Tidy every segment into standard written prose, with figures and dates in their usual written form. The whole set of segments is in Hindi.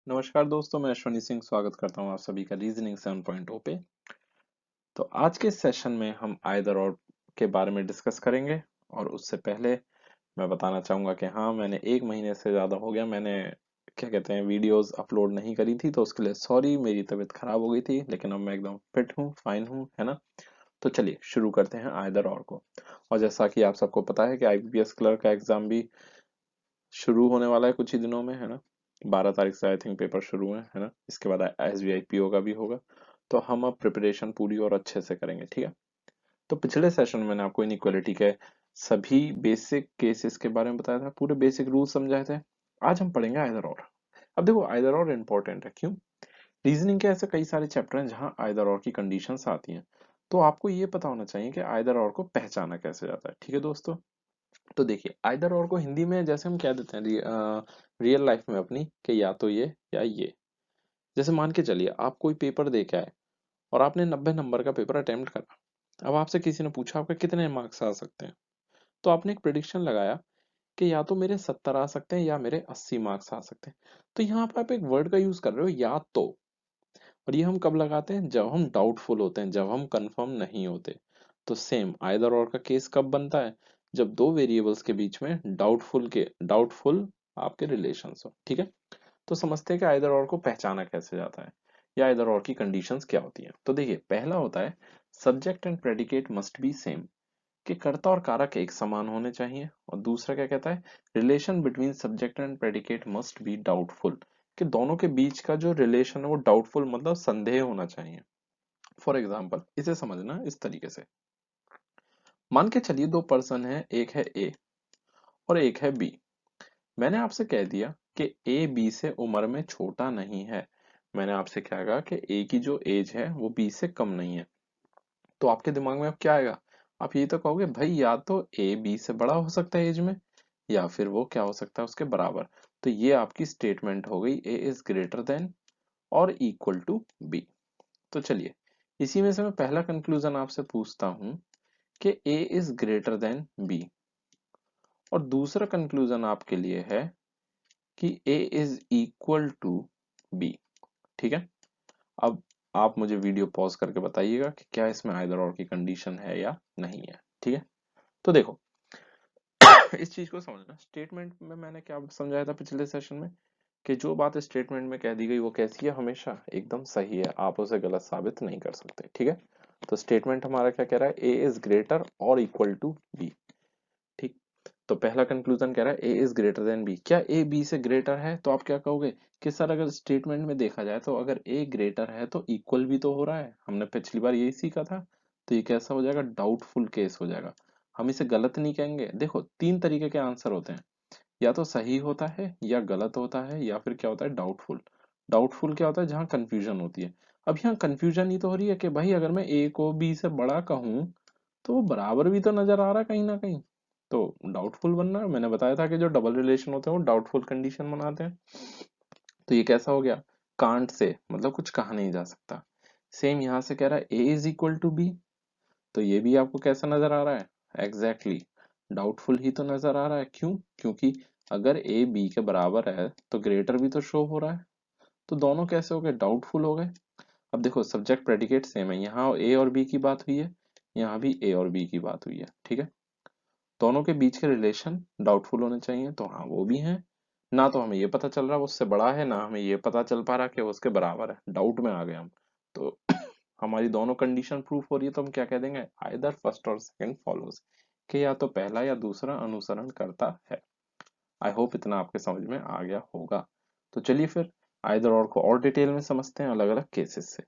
नमस्कार दोस्तों, मैं अश्वनी सिंह स्वागत करता हूं आप सभी का रीजनिंग 7.0 पे। तो आज के सेशन में हम आइदर और के बारे में डिस्कस करेंगे। और उससे पहले मैं बताना चाहूंगा कि हाँ, मैंने 1 महीने से ज़्यादा हो गया मैंने क्या कहते हैं वीडियोस अपलोड नहीं करी थी, तो उसके लिए सॉरी। मेरी तबीयत खराब हो गई थी, लेकिन अब मैं एकदम फिट हूँ, फाइन हूँ, है ना। तो चलिए शुरू करते हैं आइदर और को। और जैसा कि आप सबको पता है कि आईबीपीएस क्लर्क का एग्जाम भी शुरू होने वाला है कुछ ही दिनों में, है ना। 12 तारीख से आई थिंक पेपर शुरू है ना। इसके बाद एसबीआई पीओ का भी होगा। तो हम अब प्रिपरेशन पूरी और अच्छे से करेंगे, ठीक है। तो पिछले सेशन में मैंने आपको इनइक्वालिटी के सभी बेसिक केसेस के बारे में बताया था, पूरे बेसिक रूल समझाए थे। आज हम पढ़ेंगे आइदर और। अब देखो, आइदर और इम्पोर्टेंट है, क्यों? रीजनिंग के ऐसे कई सारे चैप्टर हैं जहां आइदर और की कंडीशंस आती हैं। तो आपको ये पता होना चाहिए कि आइदर और को पहचाना कैसे जाता है, ठीक है दोस्तों। तो देखिए, आइदर और को हिंदी में जैसे हम कह देते हैं रियल लाइफ में अपनी, कि या तो ये या ये। जैसे मान के चलिए, आप कोई पेपर दे के आए और आपने 90 नंबर का पेपर अटेम्प्ट करा। अब आपसे किसी ने पूछा आपके कितने मार्क्स आ सकते हैं, तो आपने एक प्रिडिक्शन लगाया कि या तो मेरे 70 आ सकते हैं या मेरे 80 मार्क्स आ सकते हैं। तो यहाँ पर आप एक वर्ड का यूज कर रहे हो, या तो। और ये हम कब लगाते हैं? जब हम डाउटफुल होते हैं, जब हम कंफर्म नहीं होते। तो सेम आइदर और का केस कब बनता है? जब दो वेरिएबल्स के बीच में डाउटफुल आपके रिलेशंस हो, ठीक है। तो समझते हैं कि आइदर और को पहचाना कैसे जाता है, या आइदर और की कंडीशंस क्या होती हैं। तो देखिए, पहला होता है subject and predicate must be same, कि कर्ता और कारक एक समान होने चाहिए। और दूसरा क्या कहता है? Relation between subject and predicate must be doubtful, कि दोनों के बीच का जो रिलेशन है वो डाउटफुल मतलब संदेह होना चाहिए। फॉर एग्जाम्पल इसे समझना इस तरीके से। मान के चलिए दो पर्सन है, एक है ए और एक है बी। मैंने आपसे कह दिया कि ए बी से उम्र में छोटा नहीं है। मैंने आपसे क्या कहा कि ए की जो एज है वो बी से कम नहीं है। तो आपके दिमाग में अब क्या आएगा? आप ये तो कहोगे भाई, या तो ए बी से बड़ा हो सकता है एज में, या फिर वो क्या हो सकता है उसके बराबर। तो ये आपकी स्टेटमेंट हो गई, ए इज ग्रेटर देन और इक्वल टू बी। तो चलिए, इसी में से मैं पहला कंक्लूजन आपसे पूछता हूं कि A is greater than B. और दूसरा कंक्लूजन आपके लिए है कि A is equal to B, ठीक है। अब आप मुझे वीडियो पॉज करके बताइएगा कि क्या इसमें आइदर और की कंडीशन है या नहीं है, ठीक है। तो देखो, इस चीज को समझना, स्टेटमेंट में मैंने क्या समझाया था पिछले सेशन में, कि जो बात स्टेटमेंट में कह दी गई वो कैसी है? हमेशा एकदम सही है, आप उसे गलत साबित नहीं कर सकते, ठीक है। तो स्टेटमेंट हमारा क्या कह रहा है? ए इज ग्रेटर और इक्वल टू बी, ठीक। तो पहला कंक्लूजन कह रहा है A is greater than B. क्या ए बी से ग्रेटर है? तो आप क्या कहोगे कि सर, अगर स्टेटमेंट में देखा जाए तो अगर ए ग्रेटर है तो इक्वल भी तो हो रहा है, हमने पिछली बार यही सीखा था। तो ये कैसा हो जाएगा? डाउटफुल केस हो जाएगा। हम इसे गलत नहीं कहेंगे। देखो, तीन तरीके के आंसर होते हैं, या तो सही होता है, या गलत होता है, या फिर क्या होता है? डाउटफुल। डाउटफुल क्या होता है? जहां कंफ्यूजन होती है। अब यहाँ कंफ्यूजन ही तो हो रही है कि भाई, अगर मैं ए को बी से बड़ा कहूं तो वो बराबर भी तो नजर आ रहा है कहीं ना कहीं। तो डाउटफुल बनना है। मैंने बताया था कि जो डबल रिलेशन होते हैं वो डाउटफुल कंडीशन बनाते हैं। तो ये कैसा हो गया? कांट से मतलब कुछ कहा नहीं जा सकता। सेम यहां से कह रहा है A is equal to B. तो ये भी आपको कैसा नजर आ रहा है? एग्जैक्टली exactly, डाउटफुल ही तो नजर आ रहा है। क्यों? क्योंकि अगर ए बी के बराबर है तो ग्रेटर भी तो शो हो रहा है। तो दोनों कैसे हो गए? डाउटफुल हो गए। अब देखो, सब्जेक्ट प्रेडिकेट सेम है, यहाँ ए और बी की बात हुई है, यहाँ भी ए और बी की बात हुई है, ठीक है। दोनों के बीच के रिलेशन डाउटफुल होने चाहिए, तो हाँ वो भी हैं। ना तो हमें ये पता चल रहा वो उससे बड़ा है, ना हमें ये पता चल पा रहा कि वो उसके बराबर है। डाउट में आ गए हम। तो हमारी दोनों कंडीशन प्रूफ हो रही है, तो हम क्या कह देंगे? आइदर फर्स्ट और सेकंड फॉलोज, कि या तो पहला या दूसरा अनुसरण करता है। आई होप इतना आपके समझ में आ गया होगा। तो चलिए फिर आइदर और को और डिटेल में समझते हैं अलग अलग केसेस से।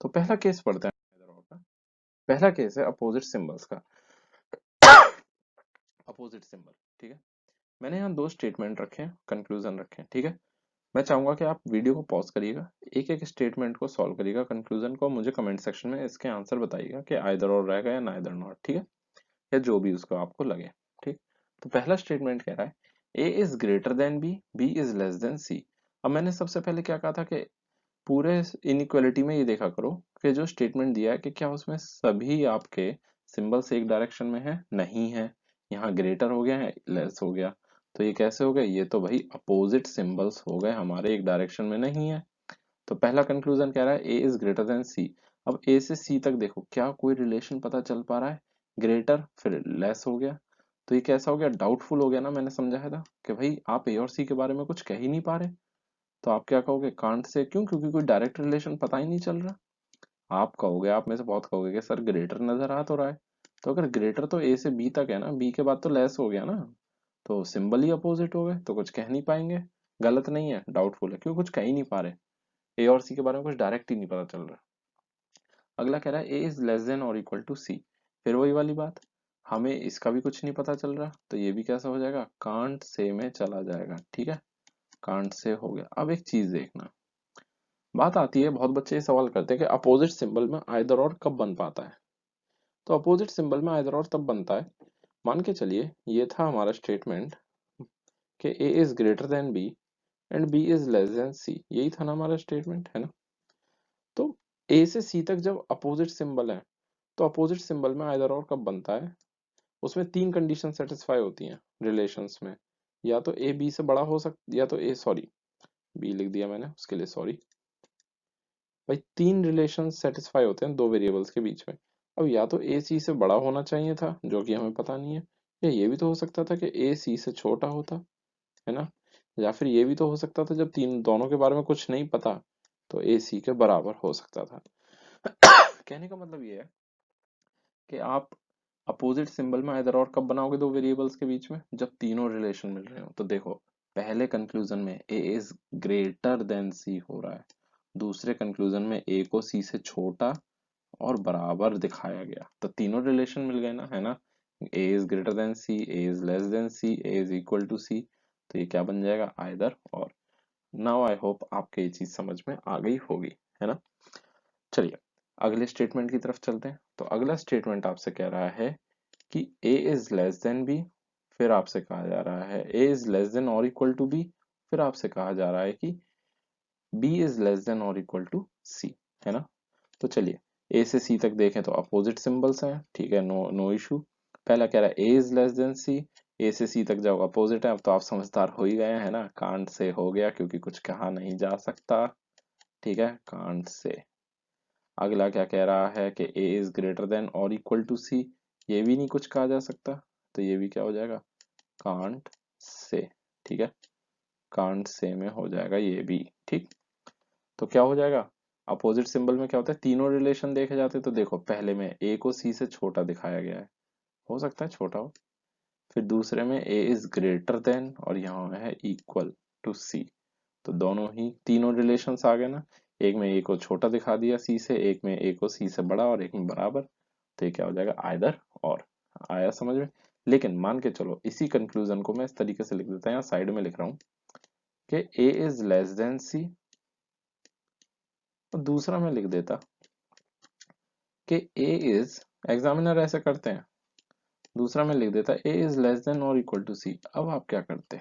तो पहला केस पढ़ते हैं आइदर और का। पहला केस है अपोजिट सिंबल्स का। अपोजिट सिंबल, ठीक है। मैंने यहाँ दो स्टेटमेंट रखे हैं, कंक्लूजन रखे हैं, ठीक है। मैं चाहूंगा कि आप वीडियो को पॉज करिएगा, एक एक स्टेटमेंट को सॉल्व करिएगा, कंक्लूजन को मुझे कमेंट सेक्शन में इसके आंसर बताइएगा कि आइदर और रहेगा या नाइदर नॉट, ठीक है। या जो भी उसको आपको लगे, ठीक। तो पहला स्टेटमेंट कह रहा है A is greater than B, B is less than C. अब मैंने सबसे पहले क्या कहा था कि पूरे इनइक्वालिटी में ये देखा करो कि जो स्टेटमेंट दिया है कि क्या उसमें सभी आपके सिंबल्स एक डायरेक्शन में है? नहीं है। यहाँ ग्रेटर हो गया है, लेस हो गया। तो ये कैसे हो गए, ये तो भाई अपोजिट सिंबल्स हो गए हमारे, एक डायरेक्शन में नहीं है। तो पहला कंक्लूजन कह रहा है A is greater than C. अब ए से सी तक देखो क्या कोई रिलेशन पता चल पा रहा है, ग्रेटर फिर लेस हो गया, तो ये कैसा हो गया, डाउटफुल हो गया ना। मैंने समझाया था कि भाई आप ए और सी के बारे में कुछ कह ही नहीं पा रहे, तो आप क्या कहोगे, कांट से। क्यों? क्योंकि कोई डायरेक्ट रिलेशन पता ही नहीं चल रहा। आप कहोगे, आप में से बहुत कहोगे कि सर ग्रेटर नजर आ तो रहा है, तो अगर ग्रेटर तो ए से बी तक है ना, बी के बाद तो लेस हो गया ना, तो सिंबल ही अपोजिट हो गए, तो कुछ कह नहीं पाएंगे। गलत नहीं है, डाउटफुल है, क्यों, कुछ कह ही नहीं पा रहे, ए और सी के बारे में कुछ डायरेक्ट ही नहीं पता चल रहा। अगला कह रहा है ए इज लेस देन और इक्वल टू सी। फिर वही वाली बात, हमें इसका भी कुछ नहीं पता चल रहा, तो ये भी कैसा हो जाएगा, कांट से में चला जाएगा। ठीक है, कांट से हो गया। अब एक चीज देखना, बात आती है, बहुत बच्चे ये सवाल करते हैं कि अपोजिट सिंबल में आइदर और कब बन पाता है। तो अपोजिट सिंबल में आइदर और तब बनता है, मान के चलिए ये था हमारा स्टेटमेंट कि A is greater than B and B is less than C, यही था ना हमारा स्टेटमेंट, है ना। तो ए से सी तक जब अपोजिट सिंबल है, तो अपोजिट सिंबल में आइदर और कब बनता है, उसमें तीन कंडीशन सेटिस्फाई होती हैं रिलेशंस में, या तो ए बी से बड़ा हो सकता, या तो ए, सॉरी बी लिख दिया मैंने, उसके लिए सॉरी भाई। तीन रिलेशन सेटिस्फाई होते हैं दो वेरिएबल्स के बीच में। अब या तो ए सी से बड़ा होना चाहिए था, जो कि हमें पता नहीं है, या ये भी तो हो सकता था कि ए सी से छोटा होता, है ना, या फिर ये भी तो हो सकता था जब तीन दोनों के बारे में कुछ नहीं पता तो ए सी के बराबर हो सकता था। कहने का मतलब ये है कि आप अपोजिट सिंबल में आइदर और कब बनाओगे दो वेरिएबल्स के बीच में, जब तीनों रिलेशन मिल रहे हो। तो देखो पहले कंक्लूजन में ए इज ग्रेटर देन सी हो रहा है, दूसरे कंक्लूजन में ए को सी से छोटा और बराबर दिखाया गया, तो तीनों रिलेशन मिल गए ना, है ना। A is greater than C, A is less than C, A is equal to C, तो ये क्या बन जाएगा, आइदर और। नाउ आई होप आपके ये चीज समझ में आ गई होगी, है ना। चलिए अगले स्टेटमेंट की तरफ चलते हैं। तो अगला स्टेटमेंट आपसे कह रहा है कि a is less then b, फिर आपसे कहा जा रहा है a इज लेस देन और इक्वल टू b, फिर आपसे कहा जा रहा है कि b इज लेस देन और इक्वल टू c, है ना। तो चलिए a से c तक देखें तो अपोजिट सिंबल्स हैं, ठीक है, नो नो इशू। पहला कह रहा है a is less then c, a से c तक जाओ अपोजिट है, अब तो आप समझदार हो ही गए हैं ना, कांट से हो गया क्योंकि कुछ कहा नहीं जा सकता, ठीक है, कांट से। अगला क्या कह रहा है कि a इज ग्रेटर देन और इक्वल टू c, ये भी नहीं कुछ कहा जा सकता, तो ये भी क्या हो जाएगा, कांट से, ठीक है, कांट से में हो जाएगा ये भी, ठीक। तो क्या हो जाएगा, अपोजिट सिंबल में क्या होता है, तीनों रिलेशन देखे जाते हैं, तो देखो पहले में a को c से छोटा दिखाया गया है, हो सकता है छोटा हो, फिर दूसरे में a इज ग्रेटर देन और यहाँ है इक्वल टू c, तो दोनों ही तीनों रिलेशंस आ गए ना, एक में ए को छोटा दिखा दिया सी से, एक में ए को सी से बड़ा और एक में बराबर, तो ये क्या हो जाएगा, आइदर और। आया समझ में। लेकिन मान के चलो इसी कंक्लूजन को मैं इस तरीके से लिख देता हूँ, यहाँ साइड में लिख रहा हूँ कि ए इज लेस देन सी, और दूसरा मैं लिख देता कि ए इज, एग्जामिनर ऐसे करते हैं, दूसरा मैं लिख देता ए इज लेस देन और इक्वल टू सी। अब आप क्या करते,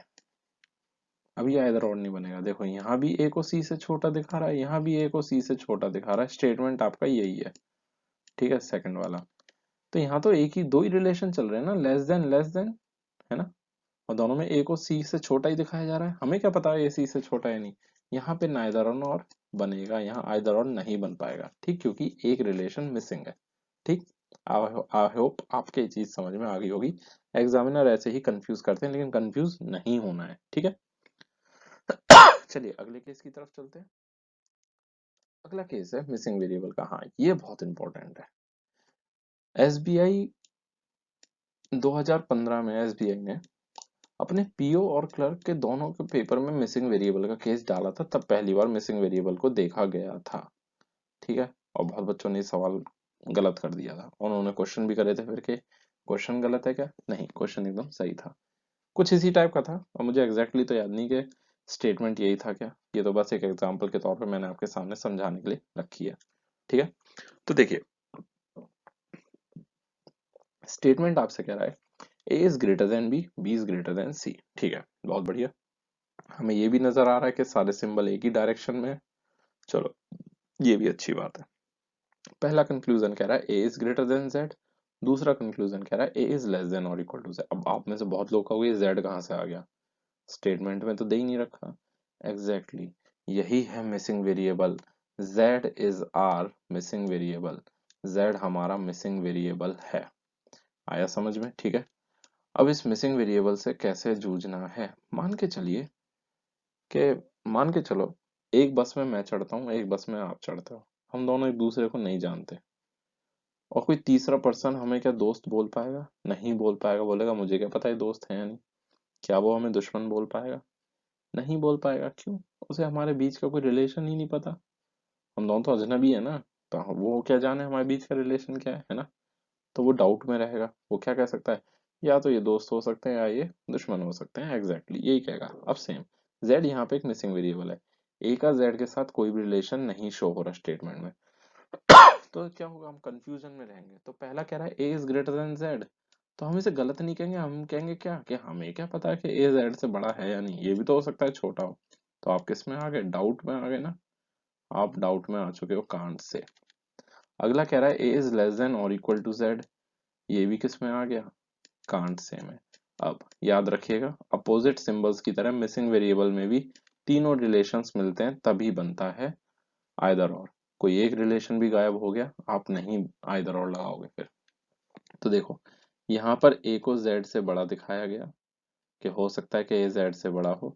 अभी आइदर और नहीं बनेगा, देखो यहाँ भी ए को सी से छोटा दिखा रहा है, यहाँ भी ए को सी से छोटा दिखा रहा है, स्टेटमेंट आपका यही है, ठीक है, सेकंड वाला। तो यहाँ तो एक ही दो ही रिलेशन चल रहे हैं ना, लेस देन, है ना, और दोनों में ए को सी से छोटा ही दिखाया जा रहा है, हमें क्या पता है ए सी से छोटा है नहीं। यहाँ पे नाइदर और बनेगा, यहाँ आइदर और नहीं बन पाएगा, ठीक, क्योंकि एक रिलेशन मिसिंग है, ठीक। आई होप आपके ये चीज समझ में आ गई होगी। एग्जामिनर ऐसे ही कंफ्यूज करते हैं, लेकिन कंफ्यूज नहीं होना है, ठीक है। चलिए अगले केस की तरफ चलते हैं। अगला केस है मिसिंग वेरिएबल का, हाँ ये बहुत इंपॉर्टेंट है। एसबीआई 2015 में एसबीआई ने अपने पीओ और क्लर्क के दोनों के पेपर में मिसिंग वेरिएबल का केस डाला था, तब पहली बार मिसिंग वेरिएबल को देखा गया था, ठीक है। और बहुत बच्चों ने सवाल गलत कर दिया था, उन्होंने क्वेश्चन भी करे थे फिर के क्वेश्चन गलत है क्या, नहीं क्वेश्चन एकदम सही था, कुछ इसी टाइप का था, और मुझे एग्जैक्टली तो याद नहीं कि स्टेटमेंट यही था क्या, ये तो बस एक एग्जाम्पल के तौर पर मैंने आपके सामने समझाने के लिए रखी है, ठीक है। तो देखिए स्टेटमेंट आपसे कह रहा है A is greater than B, B is greater than C, ठीक है, बहुत बढ़िया। हमें ये भी नजर आ रहा है कि सारे सिंबल एक ही डायरेक्शन में है, चलो ये भी अच्छी बात है। पहला कंक्लूजन कह रहा है A is greater then Z, दूसरा कंक्लूजन कह रहा है ए इज लेस देन और इक्वल टू जेड। अब आप में से बहुत लोग कहोगे जेड कहाँ से आ गया, स्टेटमेंट में तो दे ही नहीं रखा। एग्जैक्टली यही है missing variable. z is our missing variable. z हमारा मिसिंग वेरिएबल है। आया समझ में? ठीक है। अब इस मिसिंग वेरिएबल से कैसे जूझना है, मान के चलो एक बस में मैं चढ़ता हूँ, एक बस में आप चढ़ते हो, हम दोनों एक दूसरे को नहीं जानते, और कोई तीसरा पर्सन हमें क्या दोस्त बोल पाएगा? नहीं बोल पाएगा। बोलेगा मुझे क्या पता है दोस्त है या नहीं। क्या वो हमें दुश्मन बोल पाएगा? नहीं बोल पाएगा। क्यों? उसे हमारे बीच का कोई रिलेशन ही नहीं पता। हम दोनों तो अजनबी है ना, तो वो क्या जाने हमारे बीच का रिलेशन क्या है ना? तो वो डाउट में रहेगा। वो क्या कह सकता है? या तो ये दोस्त हो सकते हैं या ये दुश्मन हो सकते हैं। एग्जैक्टली यही कहेगा। अब सेम जेड यहाँ पे एक मिसिंग वेरिएबल है। ए का जेड के साथ कोई भी रिलेशन नहीं शो हो रहा स्टेटमेंट में। तो क्या होगा? हम कंफ्यूजन में रहेंगे। तो पहला कह रहा है A is greater then Z, तो हम इसे गलत नहीं कहेंगे। हम कहेंगे क्या कि हमें क्या पता है कि ए जेड से बड़ा है या नहीं, ये भी तो हो सकता है छोटा हो। तो आप किस में आ गए? डाउट में आ गए ना। आप डाउट में आ चुके हो कांट से। अगला कह रहा है ए इज लेस देन और इक्वल टू जेड, ये भी किस में आ गया? कांट से में। अब याद रखिएगा अपोजिट सिंबल्स की तरह मिसिंग वेरिएबल में भी तीनों रिलेशंस मिलते हैं तभी बनता है आइदर और। कोई एक रिलेशन भी गायब हो गया, आप नहीं आइदर और लगाओगे फिर। तो देखो यहाँ पर ए को जेड से बड़ा दिखाया गया, कि हो सकता है कि ए जेड से बड़ा हो,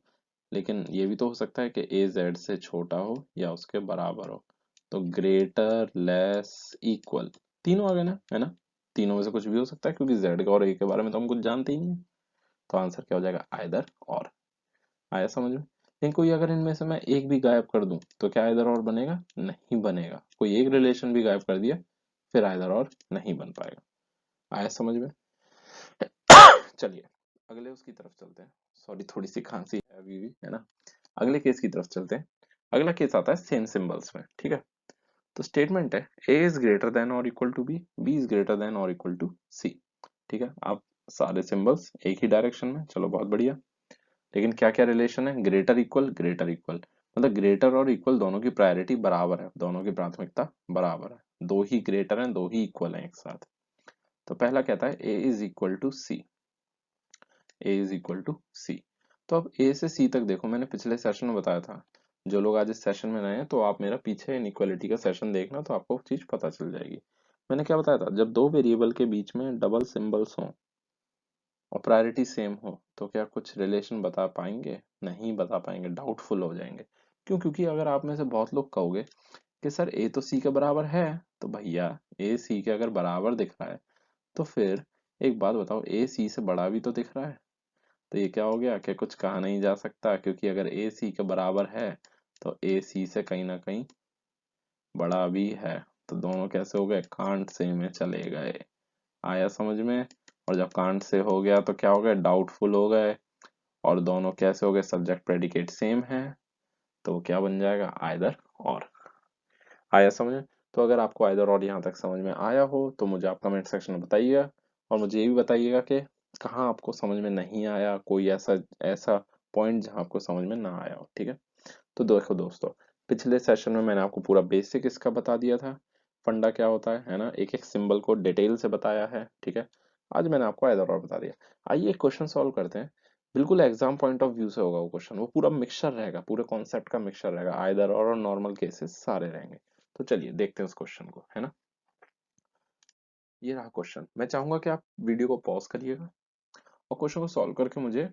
लेकिन ये भी तो हो सकता है कि ए जेड से छोटा हो या उसके बराबर हो। तो ग्रेटर, लेस, इक्वल, तीनों आ गए ना, है ना? तीनों में से कुछ भी हो सकता है, क्योंकि जेड का और ए के बारे में तो हम कुछ जानते ही नहीं है। तो आंसर क्या हो जाएगा? आइदर और। आया समझ में? लेकिन कोई अगर इनमें से मैं एक भी गायब कर दूं तो क्या आइदर और बनेगा? नहीं बनेगा। कोई एक रिलेशन भी गायब कर दिया फिर आइदर और नहीं बन पाएगा। आया समझ में? चलिए अगले उसकी तरफ चलते हैं। सॉरी थोड़ी सी खांसी है अभी भी, है ना? अगले केस की तरफ चलते हैं। अगला केस आता है सेम सिंबल्स में। ठीक है। तो स्टेटमेंट है ए इज ग्रेटर देन और equal to B, B is greater than और इक्वल टू सी। ठीक है। आप सारे सिंबल्स एक ही डायरेक्शन में, चलो बहुत बढ़िया। लेकिन क्या क्या रिलेशन है? ग्रेटर इक्वल, ग्रेटर इक्वल, मतलब ग्रेटर और इक्वल दोनों की प्रायोरिटी बराबर है, दोनों की प्राथमिकता बराबर है। दो ही ग्रेटर हैं, दो ही इक्वल हैं एक साथ। तो पहला कहता है A is equal to C, A is equal to C. तो अब ए से सी तक देखो, मैंने पिछले सेशन में बताया था, जो लोग आज इस सेशन में नए हैं तो आप मेरा पीछे इनइक्वालिटी का सेशन देखना, तो आपको चीज पता चल जाएगी। मैंने क्या बताया था? जब दो वेरिएबल के बीच में डबल सिंबल्स हों और प्रायोरिटी सेम हो तो क्या कुछ रिलेशन बता पाएंगे? नहीं बता पाएंगे, डाउटफुल हो जाएंगे। क्यों? क्योंकि अगर आप में से बहुत लोग कहोगे कि सर ए तो सी के बराबर है, तो भैया ए सी के अगर बराबर दिख रहा है तो फिर एक बात बताओ, ए सी से बड़ा भी तो दिख रहा है। तो ये क्या हो गया कि कुछ कहा नहीं जा सकता, क्योंकि अगर ए सी के बराबर है तो ए सी से कहीं ना कहीं बड़ा भी है। तो दोनों कैसे हो गए? कांट से में चले गए। आया समझ में? और जब कांट से हो गया तो क्या हो गए? डाउटफुल हो गए। और दोनों कैसे हो गए? सब्जेक्ट प्रेडिकेट सेम है, तो क्या बन जाएगा? आइदर और। आया समझ में? तो अगर आपको आइदर और यहाँ तक समझ में आया हो तो मुझे आप कमेंट सेक्शन में बताइएगा। और मुझे ये भी बताइएगा कि कहाँ आपको समझ में नहीं आया, कोई ऐसा ऐसा पॉइंट जहाँ आपको समझ में ना आया हो। ठीक है। तो देखो दोस्तों, पिछले सेशन में मैंने आपको पूरा बेसिक इसका बता दिया था, फंडा क्या होता है ना? एक एक सिंबल को डिटेल से बताया है। ठीक है। आज मैंने आपको आइदर और बता दिया। आइए क्वेश्चन सॉल्व करते हैं। बिल्कुल एग्जाम पॉइंट ऑफ व्यू से होगा वो क्वेश्चन, वो पूरा मिक्सचर रहेगा, पूरे कॉन्सेप्ट का मिक्सचर रहेगा, आइदर और नॉर्मल केसेस सारे रहेंगे। तो चलिए देखते हैं उस क्वेश्चन को, है ना? ये रहा क्वेश्चन। मैं चाहूंगा कि आप वीडियो को पॉज करिएगा और क्वेश्चन को सॉल्व करके मुझे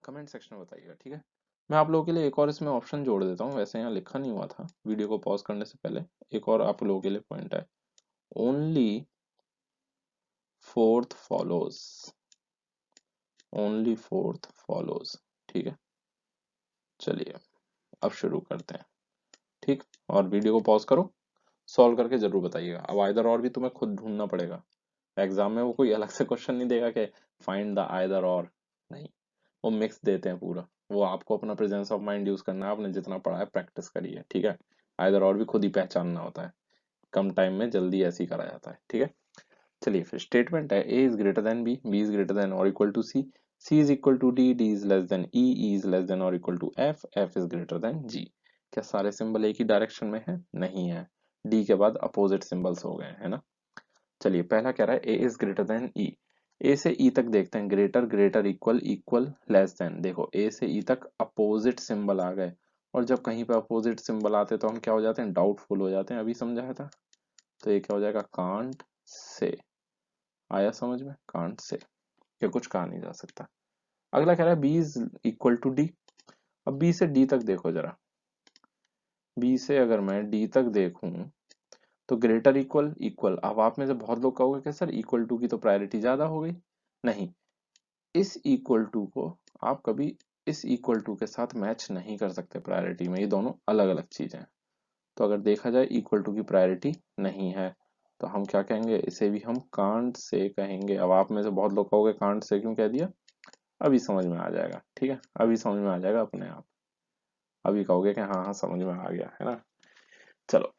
कमेंट सेक्शन में बताइएगा। ठीक है। मैं आप लोगों के लिए एक और इसमें ऑप्शन जोड़ देता हूँ, वैसे यहाँ लिखा नहीं हुआ था वीडियो को पॉज करने से पहले। एक और आप लोगों के लिए पॉइंट है, only fourth follows, only fourth follows. ठीक है। चलिए अब शुरू करते हैं। ठीक। और वीडियो को पॉज करो, सॉल्व करके जरूर बताइएगा। अब आइदर और भी तुम्हें खुद ढूंढना पड़ेगा। एग्जाम में वो कोई अलग से क्वेश्चन नहीं देगा कि फाइंड द आइदर और, नहीं। वो मिक्स देते हैं पूरा। वो आपको अपना प्रेजेंस ऑफ माइंड यूज करना है, आपने जितना पढ़ा है प्रैक्टिस करिए। ठीक है। आइदर और भी खुद ही पहचानना होता है, कम टाइम में जल्दी ऐसे ही करा जाता है। ठीक है। चलिए फिर स्टेटमेंट है A is greater than B, B is greater than और equal to C, C is equal to D, D is less than E, E is less than और equal to F, F is greater than G. क्या सारे सिंबल एक ही डायरेक्शन में है? नहीं है। डी के बाद अपोजिट सिंबल्स हो गए, है ना? चलिए पहला कह रहा है ए इज ग्रेटर देन ई। ए से ई तक देखते हैं, greater greater equal equal less than. देखो ए से ई तक अपोजिट सिंबल आ गए, और जब कहीं पे अपोजिट सिंबल आते हैं तो हम क्या हो जाते हैं, डाउटफुल हो जाते हैं, अभी समझाया था। तो ये क्या हो जाएगा, कांट से। आया समझ में, कांट से, ये कुछ कहा नहीं जा सकता। अगला कह रहा है B is equal to D. अब बी से डी तक देखो जरा, बी से अगर मैं डी तक देखूं तो ग्रेटर इक्वल इक्वल। अब आप में से बहुत लोग कहोगे कि सर इक्वल टू की तो प्रायोरिटी ज्यादा हो गई। नहीं, इस इक्वल टू को आप कभी इस इक्वल टू के साथ मैच नहीं कर सकते प्रायोरिटी में, ये दोनों अलग अलग चीजें हैं। तो अगर देखा जाए इक्वल टू की प्रायोरिटी नहीं है, तो हम क्या कहेंगे, इसे भी हम कांट से कहेंगे। अब आप में से बहुत लोग कहोगे कांट से क्यों कह दिया, अभी समझ में आ जाएगा, ठीक है, अभी समझ में आ जाएगा अपने आप। अभी कहोगे कि हाँ हाँ समझ में आ गया है ना। चलो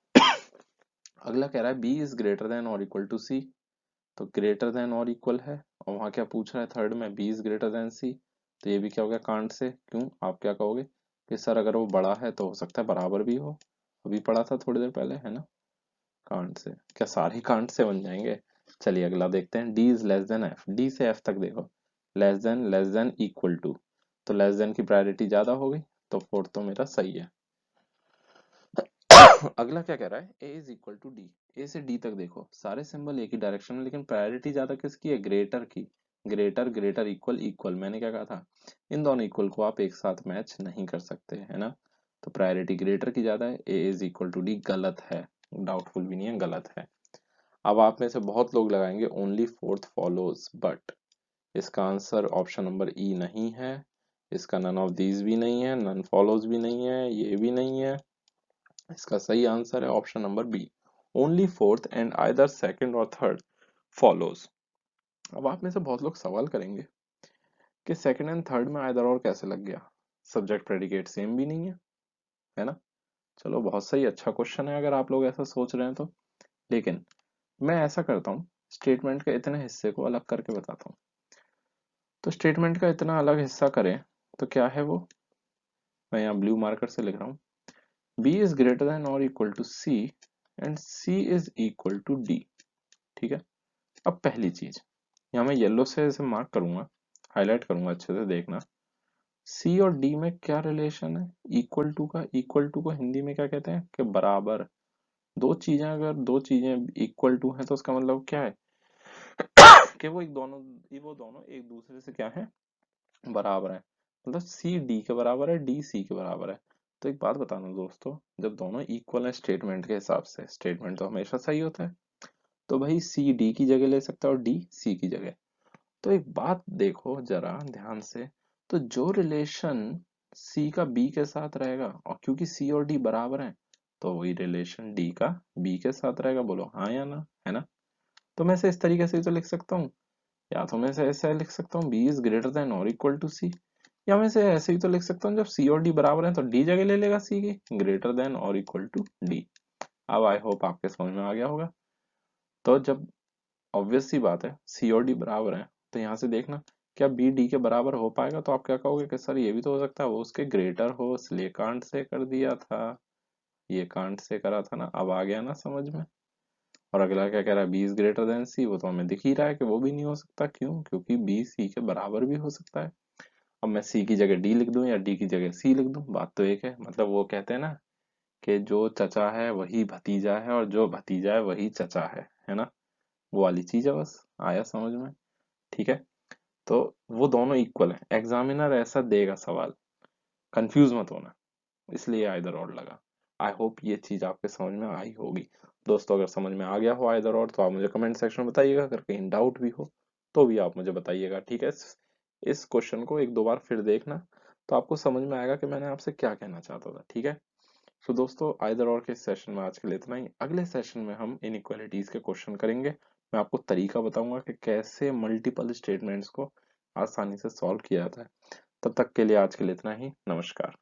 अगला कह रहा है बी इज ग्रेटर देन और इक्वल टू सी। तो ग्रेटर देन और इक्वल है, और वहां क्या पूछ रहा है थर्ड में, बी इज ग्रेटर देन सी। तो ये भी क्या हो गया, कांट से। क्यों, आप क्या कहोगे कि सर अगर वो बड़ा है तो हो सकता है बराबर भी हो, अभी पढ़ा था थोड़ी देर पहले, है ना। कांट से क्या सारे कांट से बन जाएंगे। चलिए अगला देखते हैं, D is less then F. D से एफ तक देखो, लेस देन इक्वल टू। तो लेस देन की प्रायोरिटी ज्यादा हो गई, तो फोर्थ तो मेरा सही है। अगला क्या कह रहा है, A is equal to D. ए से डी तक देखो, सारे सिंबल एक ही डायरेक्शन में, लेकिन प्रायोरिटी ज्यादा किसकी है, ग्रेटर की। ग्रेटर ग्रेटर इक्वल इक्वल, मैंने क्या कहा था, इन दोनों इक्वल को आप एक साथ मैच नहीं कर सकते, है ना। तो प्रायोरिटी ग्रेटर की ज्यादा है, A is equal to D गलत है, डाउटफुल भी नहीं है, गलत है। अब आप में से बहुत लोग लगाएंगे ओनली फोर्थ फॉलोज, बट इसका आंसर ऑप्शन नंबर ई नहीं है, इसका नन ऑफ दीज भी नहीं है, नन फॉलोज भी नहीं है, ये भी नहीं है। इसका सही आंसर है option number B, only fourth and either second और थर्ड फॉलोज। अब आप में से बहुत लोग सवाल करेंगे कि सेकंड एंड थर्ड में आइदर और कैसे लग गया, सब्जेक्ट प्रेडिकेट सेम भी नहीं है ना। चलो बहुत सही, अच्छा क्वेश्चन है अगर आप लोग ऐसा सोच रहे हैं तो। लेकिन मैं ऐसा करता हूँ, स्टेटमेंट के इतने हिस्से को अलग करके बताता हूँ। तो स्टेटमेंट का इतना अलग हिस्सा करें तो क्या है वो, मैं यहाँ ब्लू मार्कर से लिख रहा हूँ, बी इज ग्रेटर देन और equal to C and C is equal to D. ठीक है। अब पहली चीज यहाँ मैं येलो से इसे मार्क करूंगा, हाईलाइट करूंगा, अच्छे से देखना। सी और डी में क्या रिलेशन है, इक्वल टू का। इक्वल टू को हिंदी में क्या कहते हैं, कि बराबर। दो चीजें, अगर दो चीजें इक्वल टू हैं तो उसका मतलब क्या है कि वो दोनों एक दूसरे से क्या है, बराबर है। मतलब सी डी के बराबर है, डी सी के बराबर है। तो एक बात बताना दोस्तों, जब दोनों इक्वल है स्टेटमेंट के हिसाब से, स्टेटमेंट तो हमेशा सही होता है, तो भाई सी डी की जगह ले सकता है और डी सी की जगह। तो एक बात देखो जरा ध्यान से, तो जो रिलेशन सी का बी के साथ रहेगा, और क्योंकि सी और डी बराबर हैं, तो वही रिलेशन डी का बी के साथ रहेगा। बोलो हाँ या ना, है ना। तो मैं इसे इस तरीके से तो लिख सकता हूँ, या तो मैं इसे ऐसे लिख सकता हूँ, बी इज ग्रेटर देन और इक्वल टू सी, या मैं इसे ऐसे ही तो लिख सकता हूँ, जब सी और डी बराबर हैं तो डी जगह ले लेगा सी की, ग्रेटर देन और इक्वल टू डी। अब आई होप आपके समझ में आ गया होगा। तो जब ऑब्वियस सी बात है सी और डी बराबर है, तो यहाँ से देखना क्या बी डी के बराबर हो पाएगा, तो आप क्या कहोगे कि सर ये भी तो हो सकता है वो उसके ग्रेटर हो, इसलिए कांट से कर दिया था, ये कांट से करा था ना। अब आ गया ना समझ में। और अगला क्या कह रहा है, बी इज ग्रेटर देन सी, वो तो हमें दिख ही रहा है कि वो भी नहीं हो सकता। क्यों, क्योंकि बी सी के बराबर भी हो सकता है। अब मैं सी की जगह डी लिख दूं या डी की जगह सी लिख दूं, बात तो एक है। मतलब वो कहते हैं ना कि जो चचा है वही भतीजा है, और जो भतीजा है वही चचा है ना। वो वाली चीज है बस। आया समझ में, ठीक है। तो वो दोनों इक्वल है, एग्जामिनर ऐसा देगा सवाल, कंफ्यूज मत होना, इसलिए आइदर और लगा। आई होप ये चीज आपके समझ में आई होगी। दोस्तों अगर समझ में आ गया हो आइदर और, तो आप मुझे कमेंट सेक्शन में बताइएगा। अगर कहीं डाउट भी हो तो भी आप मुझे बताइएगा, ठीक है। इस क्वेश्चन को एक दो बार फिर देखना, तो आपको समझ में आएगा कि मैंने आपसे क्या कहना चाहता था, ठीक है। तो दोस्तों आइदर और के सेशन में आज के लिए इतना ही। अगले सेशन में हम इनइक्वालिटीज के क्वेश्चन करेंगे। मैं आपको तरीका बताऊंगा कि कैसे मल्टीपल स्टेटमेंट्स को आसानी से सॉल्व किया जाता है। तब तक के लिए आज के लिए इतना ही, नमस्कार।